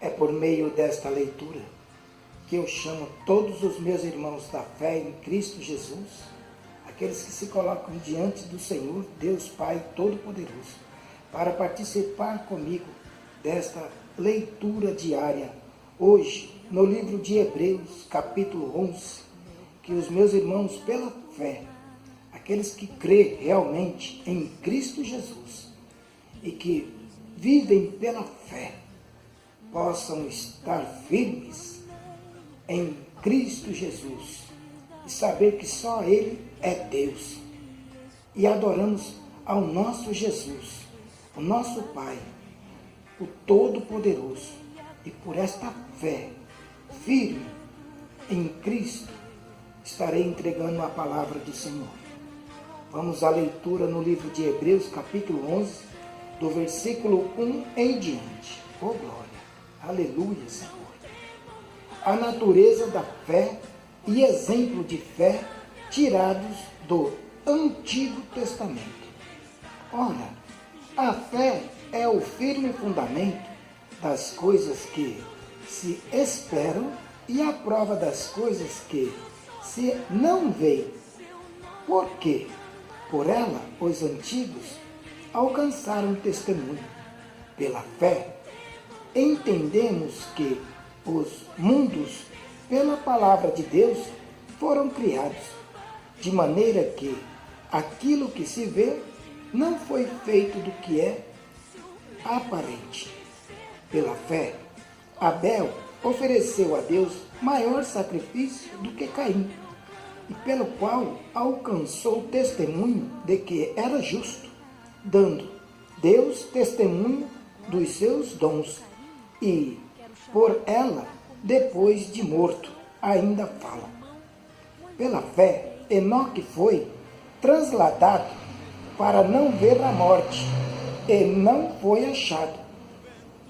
É por meio desta leitura que eu chamo todos os meus irmãos da fé em Cristo Jesus, aqueles que se colocam diante do Senhor, Deus Pai Todo-Poderoso, para participar comigo desta leitura diária, hoje, no livro de Hebreus, capítulo 11, que os meus irmãos, pela fé, aqueles que crêem realmente em Cristo Jesus e que vivem pela fé, possam estar firmes em Cristo Jesus e saber que só Ele é Deus. E adoramos ao nosso Jesus, o nosso Pai, o Todo-Poderoso. E por esta fé firme em Cristo, estarei entregando a palavra do Senhor. Vamos à leitura no livro de Hebreus, capítulo 11, do versículo 1 em diante. Oh, glória! Aleluia, Senhor! A natureza da fé e exemplo de fé tirados do Antigo Testamento. Ora, a fé é o firme fundamento das coisas que se esperam e a prova das coisas que se não veem. Porque, por ela, os antigos alcançaram testemunho. Pela fé, entendemos que os mundos, pela palavra de Deus, foram criados, de maneira que aquilo que se vê não foi feito do que é aparente. Pela fé, Abel ofereceu a Deus maior sacrifício do que Caim, e pelo qual alcançou testemunho de que era justo, dando Deus testemunho dos seus dons, e por ela, depois de morto, ainda fala. Pela fé, Enoque foi transladado para não ver a morte, e não foi achado,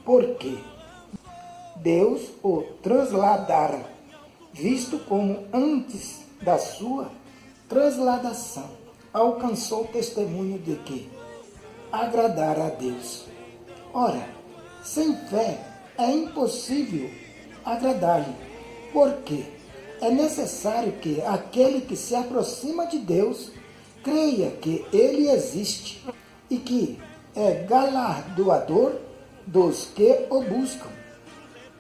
porque Deus o transladara, visto como antes da sua transladação alcançou testemunho de que agradara a Deus. Ora, sem fé é impossível agradar-lhe, porque é necessário que aquele que se aproxima de Deus creia que Ele existe e que é galardoador dos que o buscam.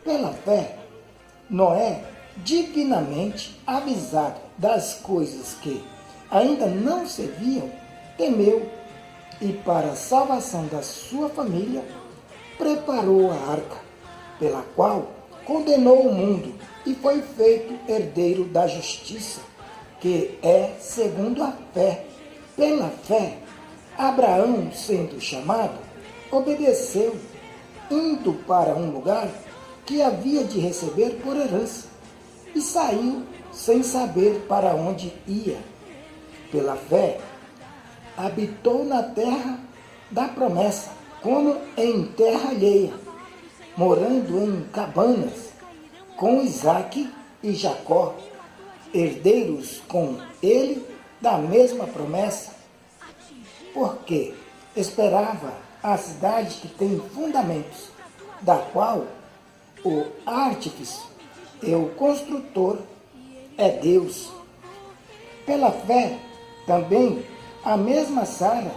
Pela fé, Noé, divinamente avisado das coisas que ainda não se viam, temeu e, para a salvação da sua família, preparou a arca, pela qual condenou o mundo e foi feito herdeiro da justiça, que é segundo a fé. Pela fé, Abraão, sendo chamado, obedeceu, indo para um lugar que havia de receber por herança, e saiu sem saber para onde ia. Pela fé, habitou na terra da promessa, como em terra alheia, morando em cabanas, com Isaque e Jacó, herdeiros com ele da mesma promessa, porque esperava a cidade que tem fundamentos, da qual o artífice e o construtor é Deus. Pela fé, também, a mesma Sara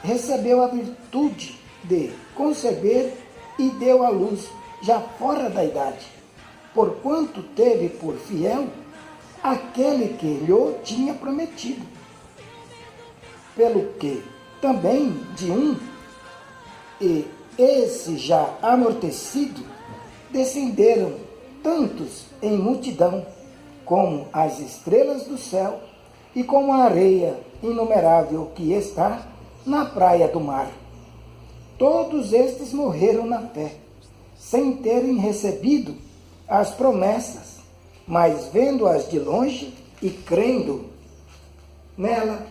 recebeu a virtude de conceber e deu à luz, já fora da idade, porquanto teve por fiel aquele que lhe tinha prometido. Pelo que também de um, e esse já amortecido, descenderam tantos em multidão, como as estrelas do céu e como a areia inumerável que está na praia do mar. Todos estes morreram na fé, sem terem recebido as promessas, mas vendo-as de longe e crendo nela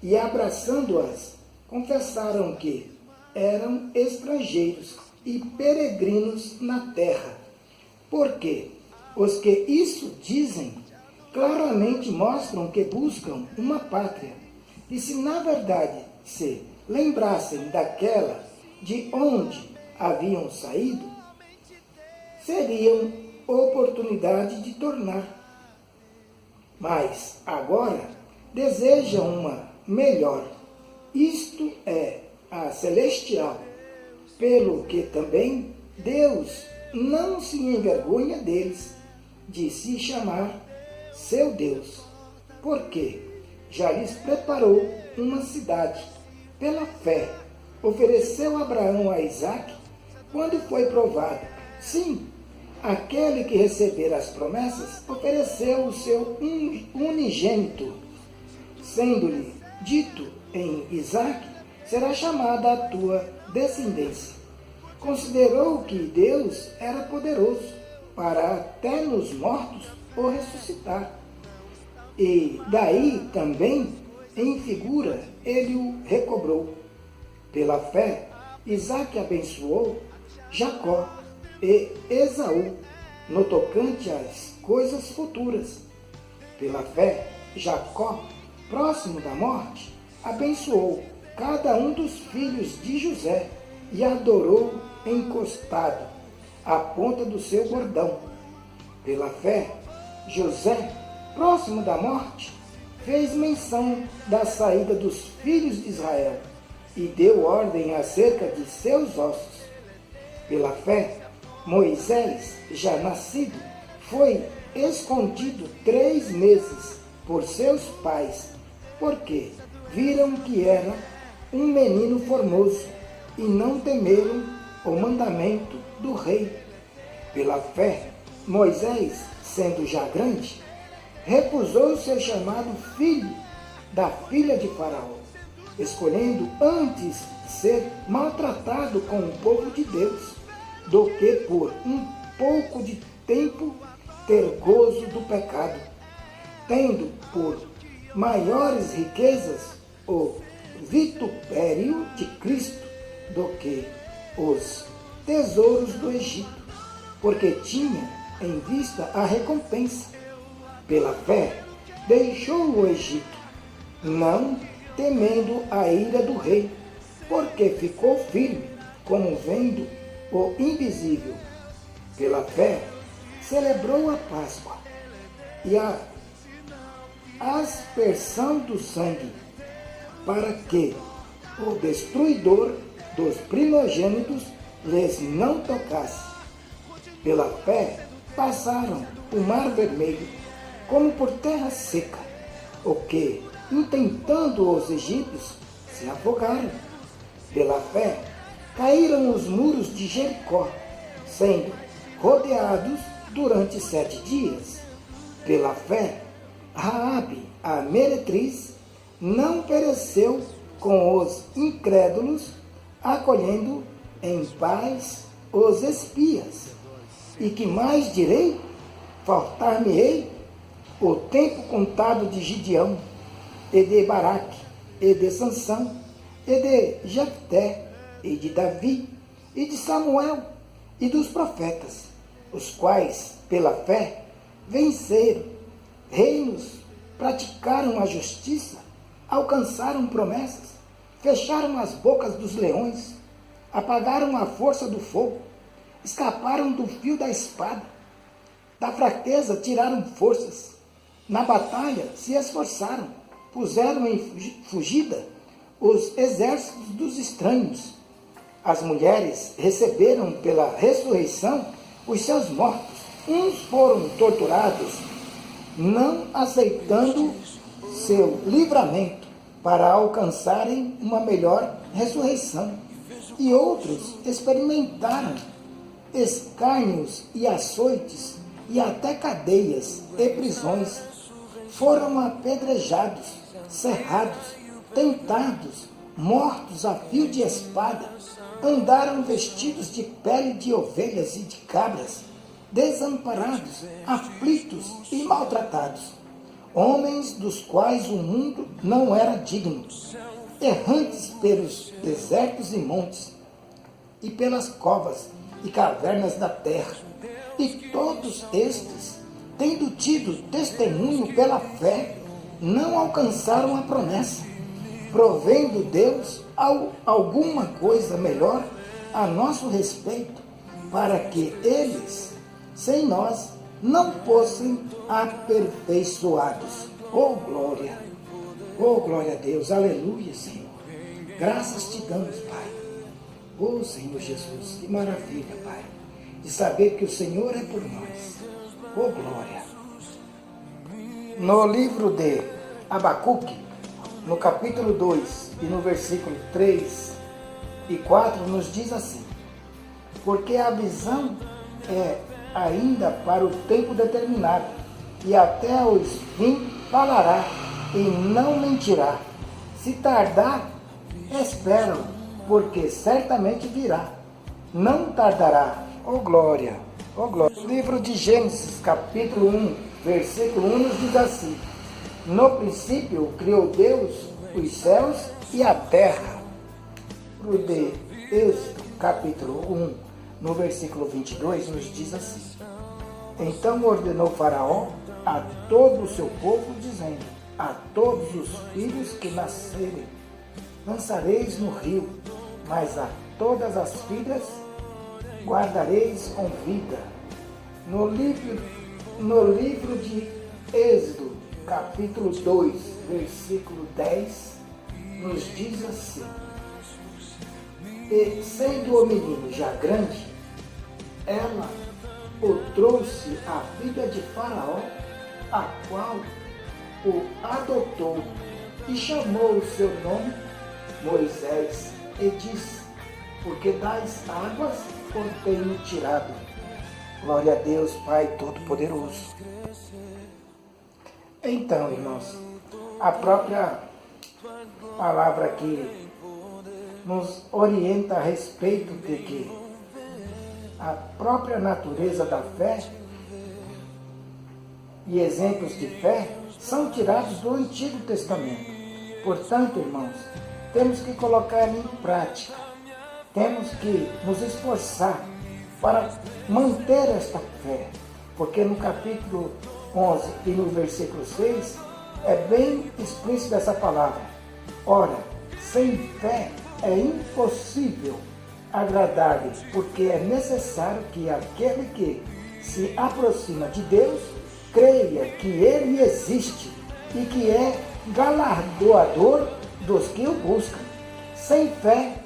e abraçando-as, confessaram que eram estrangeiros e peregrinos na terra. Porque os que isso dizem claramente mostram que buscam uma pátria. E se na verdade se lembrassem daquela de onde haviam saído, seriam oportunidade de tornar. Mas agora desejam uma melhor, isto é, a celestial, pelo que também Deus não se envergonha deles, de se chamar seu Deus, porque já lhes preparou uma cidade. Pela fé, ofereceu Abraão a Isaque quando foi provado. Sim, aquele que recebera as promessas ofereceu o seu unigênito, sendo-lhe dito em Isaque, será chamada a tua descendência. Considerou que Deus era poderoso para até nos mortos o ressuscitar. E daí também, em figura, ele o recobrou. Pela fé, Isaque abençoou Jacó e Esaú, no tocante às coisas futuras. Pela fé, Jacó, próximo da morte, abençoou cada um dos filhos de José e adorou encostado à ponta do seu bordão. Pela fé, José, próximo da morte, fez menção da saída dos filhos de Israel e deu ordem acerca de seus ossos. Pela fé, Moisés, já nascido, foi escondido 3 meses por seus pais, porque viram que era um menino formoso e não temeram o mandamento do rei. Pela fé, Moisés, sendo já grande, recusou ser chamado filho da filha de Faraó, escolhendo antes ser maltratado com o povo de Deus, do que por um pouco de tempo ter gozo do pecado, tendo por maiores riquezas o vitupério de Cristo do que os tesouros do Egito, porque tinha em vista a recompensa. Pela fé, deixou o Egito, não temendo a ira do rei, porque ficou firme, como vendo o invisível. Pela fé, celebrou a Páscoa e a aspersão do sangue, para que o destruidor dos primogênitos lhes não tocasse. Pela fé, passaram o mar vermelho, como por terra seca, o que, intentando os egípcios, se afogaram. Pela fé, caíram os muros de Jericó, sendo rodeados durante 7 dias. Pela fé, Raabe, a meretriz, não pereceu com os incrédulos, acolhendo em paz os espias. E que mais direi? Faltar-me-ei o tempo contado de Gideão, e de Baraque, e de Sansão, e de Jefté, e de Davi, e de Samuel, e dos profetas, os quais, pela fé, venceram reinos, praticaram a justiça, alcançaram promessas, fecharam as bocas dos leões, apagaram a força do fogo, escaparam do fio da espada, da fraqueza tiraram forças, na batalha se esforçaram, puseram em fugida os exércitos dos estranhos. As mulheres receberam pela ressurreição os seus mortos. Uns foram torturados, não aceitando seu livramento para alcançarem uma melhor ressurreição. E outros experimentaram escárnios e açoites e até cadeias e prisões. Foram apedrejados, cerrados, tentados, mortos a fio de espada, andaram vestidos de pele de ovelhas e de cabras, desamparados, aflitos e maltratados, homens dos quais o mundo não era digno, errantes pelos desertos e montes, e pelas covas e cavernas da terra. E todos estes, tendo tido testemunho pela fé, não alcançaram a promessa, provendo Deus alguma coisa melhor a nosso respeito, para que eles sem nós, não fossem aperfeiçoados. Oh glória a Deus, aleluia, Senhor. Graças te damos, Pai. Oh Senhor Jesus, que maravilha, Pai, de saber que o Senhor é por nós. Oh glória. No livro de Abacuque, no capítulo 2 e no versículo 3 e 4, nos diz assim: porque a visão é ainda para o tempo determinado, e até os fim falará, e não mentirá. Se tardar, espera-o, porque certamente virá. Não tardará. Oh glória, oh glória. O livro de Gênesis, capítulo 1, versículo 1, nos diz assim: no princípio criou Deus os céus e a terra. O de Êxodo, capítulo 1, no versículo 22, nos diz assim: então ordenou Faraó a todo o seu povo, dizendo: a todos os filhos que nascerem lançareis no rio, mas a todas as filhas guardareis com vida. No livro de Êxodo, capítulo 2, versículo 10, nos diz assim: e sendo o menino já grande, ela o trouxe à filha de Faraó, a qual o adotou, e chamou o seu nome Moisés, e disse: porque das águas o tenho tirado. Glória a Deus, Pai Todo-Poderoso. Então, irmãos, a própria palavra aqui nos orienta a respeito de que a própria natureza da fé e exemplos de fé são tirados do Antigo Testamento. Portanto, irmãos, temos que colocar em prática, temos que nos esforçar para manter esta fé, porque no capítulo 11 e no versículo 6 é bem explícita essa palavra: ora, sem fé é impossível agradar-lhe, porque é necessário que aquele que se aproxima de Deus creia que Ele existe e que é galardoador dos que o buscam. Sem fé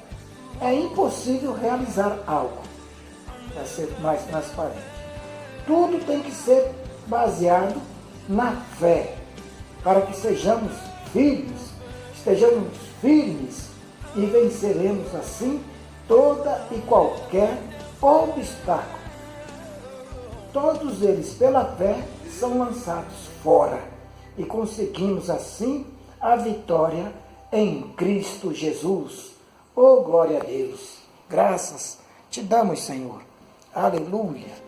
é impossível realizar algo. Para ser mais transparente, tudo tem que ser baseado na fé, para que sejamos filhos, estejamos firmes e venceremos assim toda e qualquer obstáculo. Todos eles, pela fé, são lançados fora e conseguimos assim a vitória em Cristo Jesus. Oh, glória a Deus! Graças te damos, Senhor. Aleluia!